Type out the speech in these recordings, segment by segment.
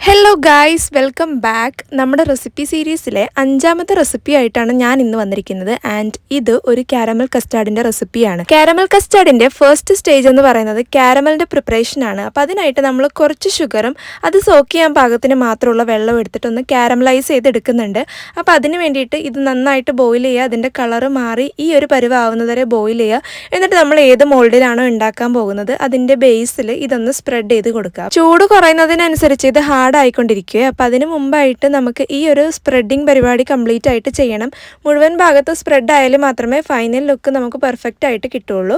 Hello guys, welcome back. നമ്മുടെ recipe സീരീസിലെ 5ാമത്തെ recipe ആയിട്ടാണ് ഞാൻ ഇന്ന് വന്നിരിക്കുന്നത്. ആൻഡ് ഇത് ഒരു കാരമൽ കസ്റ്റാർഡിൻ്റെ റെസിപ്പിയാണ്. കാരമൽ കസ്റ്റാർഡിൻ്റെ ഫസ്റ്റ് സ്റ്റേജ് എന്ന് പറയുന്നത് കാരമലിൻ്റെ പ്രിപ്പറേഷൻ ആണ്. അപ്പോൾ അതിനായിട്ട് നമ്മൾ കുറച്ച് ഷുഗറും അത് സോക്ക് ചെയ്യാൻ പാകത്തിന് മാത്രമുള്ള വെള്ളം എടുത്തിട്ടൊന്ന് കാരമലൈസ് ചെയ്തെടുക്കുന്നുണ്ട്. അപ്പോൾ അതിന് വേണ്ടിയിട്ട് ഇത് നന്നായിട്ട് ബോയിൽ ചെയ്യുക, അതിൻ്റെ കളറ് മാറി ഈ ഒരു പരുവാവുന്നത് വരെ ബോയിൽ ചെയ്യുക. എന്നിട്ട് നമ്മൾ ഏത് മോൾഡിലാണോ ഉണ്ടാക്കാൻ പോകുന്നത് അതിൻ്റെ ബേസിൽ ഇതൊന്ന് സ്പ്രെഡ് ചെയ്ത് കൊടുക്കുക. ചൂട് കുറയുന്നതിനനുസരിച്ച് ഇത് ആയിക്കൊണ്ടിരിക്കുക. അപ്പം അതിന് മുമ്പായിട്ട് നമുക്ക് ഈ ഒരു സ്പ്രെഡിങ് പരിപാടി കംപ്ലീറ്റ് ആയിട്ട് ചെയ്യണം. മുഴുവൻ ഭാഗത്ത് സ്പ്രെഡ് ആയാലും മാത്രമേ ഫൈനൽ ലുക്ക് നമുക്ക് പെർഫെക്റ്റ് ആയിട്ട് കിട്ടുള്ളൂ.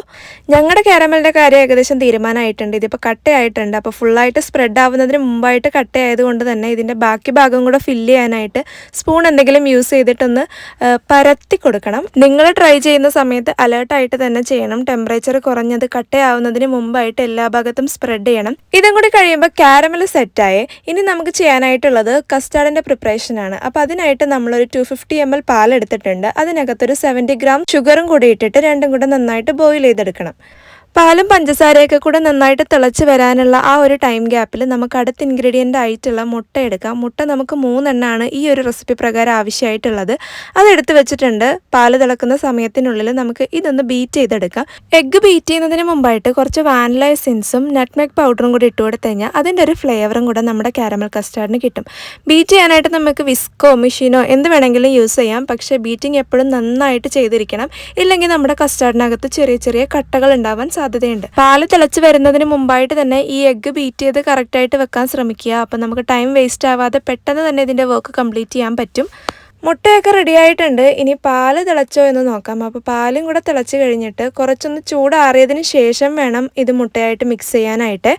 ഞങ്ങളുടെ കാരമലിൻ്റെ കാര്യം ഏകദേശം തീരുമാനമായിട്ടുണ്ട്. ഇതിപ്പോൾ കട്ടയായിട്ടുണ്ട്. അപ്പോൾ ഫുള്ളായിട്ട് സ്പ്രെഡ് ആവുന്നതിന് മുമ്പായിട്ട് കട്ടയായതുകൊണ്ട് തന്നെ ഇതിൻ്റെ ബാക്കി ഭാഗം കൂടെ ഫില്ല് ചെയ്യാനായിട്ട് സ്പൂൺ എന്തെങ്കിലും യൂസ് ചെയ്തിട്ടൊന്ന് പരത്തി കൊടുക്കണം. നിങ്ങൾ ട്രൈ ചെയ്യുന്ന സമയത്ത് അലേർട്ടായിട്ട് തന്നെ ചെയ്യണം. ടെമ്പറേച്ചർ കുറഞ്ഞത് കട്ടയാവുന്നതിന് മുമ്പായിട്ട് എല്ലാ ഭാഗത്തും സ്പ്രെഡ് ചെയ്യണം. ഇതും കൂടി കഴിയുമ്പോൾ കാരമൽ സെറ്റായേ. ഇനി നമുക്ക് ചെയ്യാനായിട്ടുള്ളത് കസ്റ്റാർഡിൻ്റെ പ്രിപ്പറേഷനാണ്. അപ്പോൾ അതിനായിട്ട് നമ്മളൊരു 250 ml പാലെടുത്തിട്ടുണ്ട്. അതിനകത്തൊരു 70 ഗ്രാം ഷുഗറും കൂടി ഇട്ടിട്ട് രണ്ടും കൂടെ നന്നായിട്ട് ബോയിൽ ചെയ്തെടുക്കണം. പാലും പഞ്ചസാരയൊക്കെ കൂടെ നന്നായിട്ട് തിളച്ച് വരാനുള്ള ആ ഒരു ടൈം ഗ്യാപ്പിൽ നമുക്ക് അടുത്ത ഇൻഗ്രീഡിയൻ്റ് ആയിട്ടുള്ള മുട്ട എടുക്കാം. മുട്ട നമുക്ക് 3 എണ്ണമാണ് ഈ ഒരു റെസിപ്പി പ്രകാരം ആവശ്യമായിട്ടുള്ളത്. അതെടുത്ത് വെച്ചിട്ടുണ്ട്. പാല് തിളക്കുന്ന സമയത്തിനുള്ളിൽ നമുക്ക് ഇതൊന്ന് ബീറ്റ് ചെയ്തെടുക്കാം. എഗ്ഗ് ബീറ്റ് ചെയ്യുന്നതിന് മുമ്പായിട്ട് കുറച്ച് വാനില എസൻസും നട്ട്മെഗ് പൗഡറും കൂടി ഇട്ട് കൊടുത്തു കഴിഞ്ഞാൽ അതിൻ്റെ ഒരു ഫ്ലേവറും കൂടെ നമ്മുടെ കാരമൽ കസ്റ്റാർഡിന് കിട്ടും. ബീറ്റ് ചെയ്യാനായിട്ട് നമുക്ക് വിസ്കോ മെഷീനോ എന്ത് വേണമെങ്കിലും യൂസ് ചെയ്യാം. പക്ഷേ ബീറ്റിംഗ് എപ്പോഴും നന്നായിട്ട് ചെയ്തിരിക്കണം. ഇല്ലെങ്കിൽ നമ്മുടെ കസ്റ്റാർഡിനകത്ത് ചെറിയ ചെറിയ കട്ടകൾ ഉണ്ടാവാൻ സാധ്യതയുണ്ട്. പാല് തിളച്ച് വരുന്നതിന് മുമ്പായിട്ട് തന്നെ ഈ എഗ്ഗ് ബീറ്റ് ചെയ്ത് കറക്റ്റായിട്ട് വെക്കാൻ ശ്രമിക്കുക. അപ്പം നമുക്ക് ടൈം വേസ്റ്റ് ആവാതെ പെട്ടെന്ന് തന്നെ ഇതിൻ്റെ വർക്ക് കംപ്ലീറ്റ് ചെയ്യാൻ പറ്റും. മുട്ടയൊക്കെ റെഡി ആയിട്ടുണ്ട്. ഇനി പാല് തിളച്ചോ എന്ന് നോക്കാം. അപ്പോൾ പാലും കൂടെ തിളച്ച് കഴിഞ്ഞിട്ട് കുറച്ചൊന്ന് ചൂടാറിയതിന് ശേഷം വേണം ഇത് മുട്ടയായിട്ട് മിക്സ് ചെയ്യാനായിട്ട്.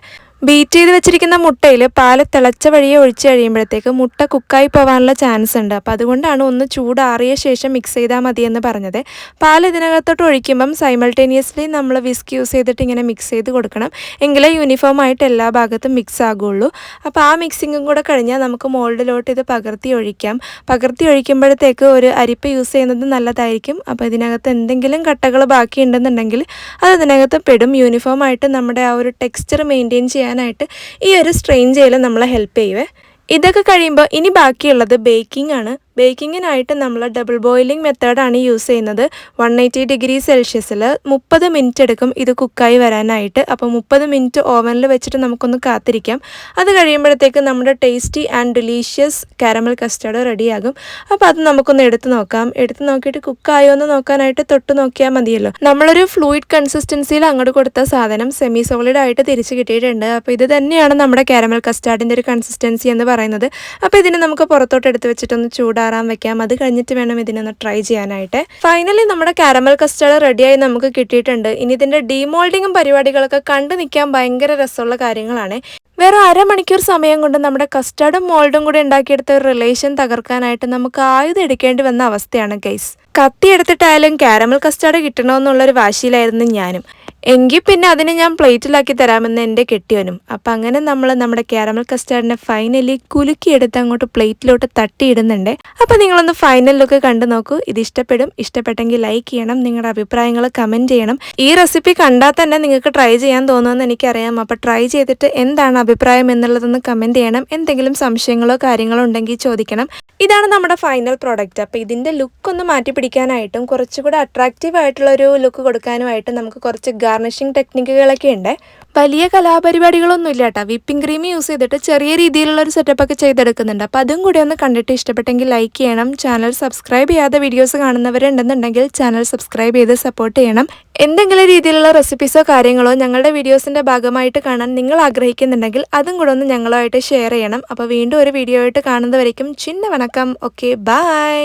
ബീറ്റ് ചെയ്ത് വെച്ചിരിക്കുന്ന മുട്ടയിൽ പാല് തിളച്ച വഴിയെ ഒഴിച്ച് കഴിയുമ്പോഴത്തേക്ക് മുട്ട കുക്കായി പോകാനുള്ള ചാൻസ് ഉണ്ട്. അപ്പോൾ അതുകൊണ്ടാണ് ഒന്ന് ചൂടാറിയ ശേഷം മിക്സ് ചെയ്താൽ മതിയെന്ന് പറഞ്ഞത്. പാൽ ഇതിനകത്തോട്ട് ഒഴിക്കുമ്പം സൈമൾട്ടേനിയസ്ലി നമ്മൾ വിസ്ക് യൂസ് ചെയ്തിട്ട് ഇങ്ങനെ മിക്സ് ചെയ്ത് കൊടുക്കണം. എങ്കിലേ യൂണിഫോം ആയിട്ട് എല്ലാ ഭാഗത്തും മിക്സ് ആകുള്ളൂ. അപ്പോൾ ആ മിക്സിങ്ങും കൂടെ കഴിഞ്ഞാൽ നമുക്ക് മോൾഡിലോട്ട് ഇത് പകർത്തി ഒഴിക്കാം. പകർത്തി ഒഴിക്കുമ്പോഴത്തേക്ക് ഒരു അരിപ്പ് യൂസ് ചെയ്യുന്നത് നല്ലതായിരിക്കും. അപ്പോൾ ഇതിനകത്ത് എന്തെങ്കിലും കട്ടകൾ ബാക്കിയുണ്ടെന്നുണ്ടെങ്കിൽ അത് ഇതിനകത്ത് പെടും. യൂണിഫോം ആയിട്ട് നമ്മുടെ ആ ഒരു ടെക്സ്ചർ മെയിൻറ്റെയിൻ ചെയ്യാൻ ഈ ഒരു സ്ട്രെയിൻ ചെയ്യൽ നമ്മളെ ഹെൽപ്പ് ചെയ്യുവേ. ഇതൊക്കെ കഴിയുമ്പോൾ ഇനി ബാക്കിയുള്ളത് ബേക്കിംഗ് ആണ്. ബേക്കിങ്ങിനായിട്ട് നമ്മൾ ഡബിൾ ബോയിലിംഗ് മെത്തേഡാണ് യൂസ് ചെയ്യുന്നത്. 180 ഡിഗ്രി സെൽഷ്യസിൽ 30 മിനിറ്റ് എടുക്കും ഇത് കുക്കായി വരാനായിട്ട്. അപ്പോൾ 30 മിനിറ്റ് ഓവനിൽ വെച്ചിട്ട് നമുക്കൊന്ന് കാത്തിരിക്കാം. അത് കഴിയുമ്പോഴത്തേക്ക് നമ്മുടെ tasty and delicious caramel custard റെഡിയാകും. അപ്പോൾ അത് നമുക്കൊന്ന് എടുത്ത് നോക്കാം. എടുത്ത് നോക്കിയിട്ട് കുക്കായോ എന്ന് നോക്കാനായിട്ട് തൊട്ട് നോക്കിയാൽ മതിയല്ലോ. നമ്മളൊരു ഫ്ലൂയിഡ് കൺസിസ്റ്റൻസിയിൽ അങ്ങോട്ട് കൊടുത്ത സാധനം സെമി സോളിഡ് ആയിട്ട് തിരിച്ച് കിട്ടിയിട്ടുണ്ട്. അപ്പോൾ ഇത് തന്നെയാണ് നമ്മുടെ കാരമൽ കസ്റ്റാർഡിൻ്റെ ഒരു കൺസിസ്റ്റൻസി എന്ന് പറയുന്നത്. അപ്പോൾ ഇതിനെ നമുക്ക് പുറത്തോട്ട് എടുത്ത് വെച്ചിട്ടൊന്ന് ചൂടാറാൻ വെക്കാം. അത് കഴിഞ്ഞിട്ട് വേണം ഇതിനൊന്ന് ട്രൈ ചെയ്യാനായിട്ട്. ഫൈനലി നമ്മുടെ കാരമൽ കസ്റ്റാർഡ് റെഡിയായി നമുക്ക് കിട്ടിയിട്ടുണ്ട്. ഇനി ഇതിൻ്റെ ഡീമോൾഡിങ്ങും പരിപാടികളൊക്കെ കണ്ടു നിൽക്കാൻ ഭയങ്കര രസമുള്ള കാര്യങ്ങളാണ്. വേറെ അരമണിക്കൂർ സമയം കൊണ്ട് നമ്മുടെ കസ്റ്റാർഡും മോൾഡും കൂടി ഉണ്ടാക്കിയെടുത്ത ഒരു റിലേഷൻ തകർക്കാനായിട്ട് നമുക്ക് ആയുധം എടുക്കേണ്ടി വന്ന അവസ്ഥയാണ് ഗൈസ്. കത്തി എടുത്തിട്ടായാലും കാരമൽ കസ്റ്റാർഡ് കിട്ടണമെന്നുള്ളൊരു വാശിയിലായിരുന്നു ഞാനും. എങ്കിൽ പിന്നെ അതിനെ ഞാൻ പ്ലേറ്റിലാക്കി തരാമെന്ന് എൻ്റെ കെട്ടിയവനും. അപ്പം അങ്ങനെ നമ്മൾ നമ്മുടെ കാരമൽ കസ്റ്റാർഡിനെ ഫൈനലി കുലുക്കിയെടുത്ത് അങ്ങോട്ട് പ്ലേറ്റിലോട്ട് തട്ടിയിടുന്നുണ്ട്. അപ്പോൾ നിങ്ങളൊന്ന് ഫൈനൽ ലുക്ക് കണ്ടു നോക്കൂ. ഇത് ഇഷ്ടപ്പെടും. ഇഷ്ടപ്പെട്ടെങ്കിൽ ലൈക്ക് ചെയ്യണം. നിങ്ങളുടെ അഭിപ്രായങ്ങൾ കമൻറ്റ് ചെയ്യണം. ഈ റെസിപ്പി കണ്ടാൽ തന്നെ നിങ്ങൾക്ക് ട്രൈ ചെയ്യാൻ തോന്നുമെന്ന് എനിക്കറിയാം. അപ്പോൾ ട്രൈ ചെയ്തിട്ട് എന്താണ് അഭിപ്രായം എന്നുള്ളതൊന്ന് കമൻറ്റ് ചെയ്യണം. എന്തെങ്കിലും സംശയങ്ങളോ കാര്യങ്ങളോ ഉണ്ടെങ്കിൽ ചോദിക്കണം. ഇതാണ് നമ്മുടെ ഫൈനൽ പ്രോഡക്റ്റ്. അപ്പോൾ ഇതിൻ്റെ ലുക്ക് ഒന്ന് മാറ്റി പിടിക്കാനായിട്ടും കുറച്ചുകൂടെ അട്രാക്റ്റീവ് ആയിട്ടുള്ളൊരു ലുക്ക് കൊടുക്കാനുമായിട്ടും നമുക്ക് കുറച്ച് ഗാർണിഷിംഗ് ടെക്നിക്കുകളൊക്കെ ഉണ്ട്. വലിയ കലാപരിപാടികളൊന്നും ഇല്ല കേട്ടോ. വിപ്പിംഗ് ക്രീം യൂസ് ചെയ്തിട്ട് ചെറിയ രീതിയിലുള്ള ഒരു സെറ്റപ്പൊക്കെ ചെയ്തെടുക്കുന്നുണ്ട്. അപ്പോൾ അതും കൂടി ഒന്ന് കണ്ടിട്ട് ഇഷ്ടപ്പെട്ടെങ്കിൽ ലൈക്ക് ചെയ്യണം. ചാനൽ സബ്സ്ക്രൈബ് ചെയ്യാതെ വീഡിയോസ് കാണുന്നവരുണ്ടെന്നുണ്ടെങ്കിൽ ചാനൽ സബ്സ്ക്രൈബ് ചെയ്ത് സപ്പോർട്ട് ചെയ്യണം. എന്തെങ്കിലും രീതിയിലുള്ള റെസിപ്പീസോ കാര്യങ്ങളോ ഞങ്ങളുടെ വീഡിയോസിൻ്റെ ഭാഗമായിട്ട് കാണാൻ നിങ്ങൾ ആഗ്രഹിക്കുന്നുണ്ടെങ്കിൽ അതും കൂടെ ഒന്ന് ഞങ്ങളുമായിട്ട് ഷെയർ ചെയ്യണം. അപ്പോൾ വീണ്ടും ഒരു വീഡിയോ ആയിട്ട് കാണുന്നവരേക്കും ചിന്ന വണക്കം. Okay, by.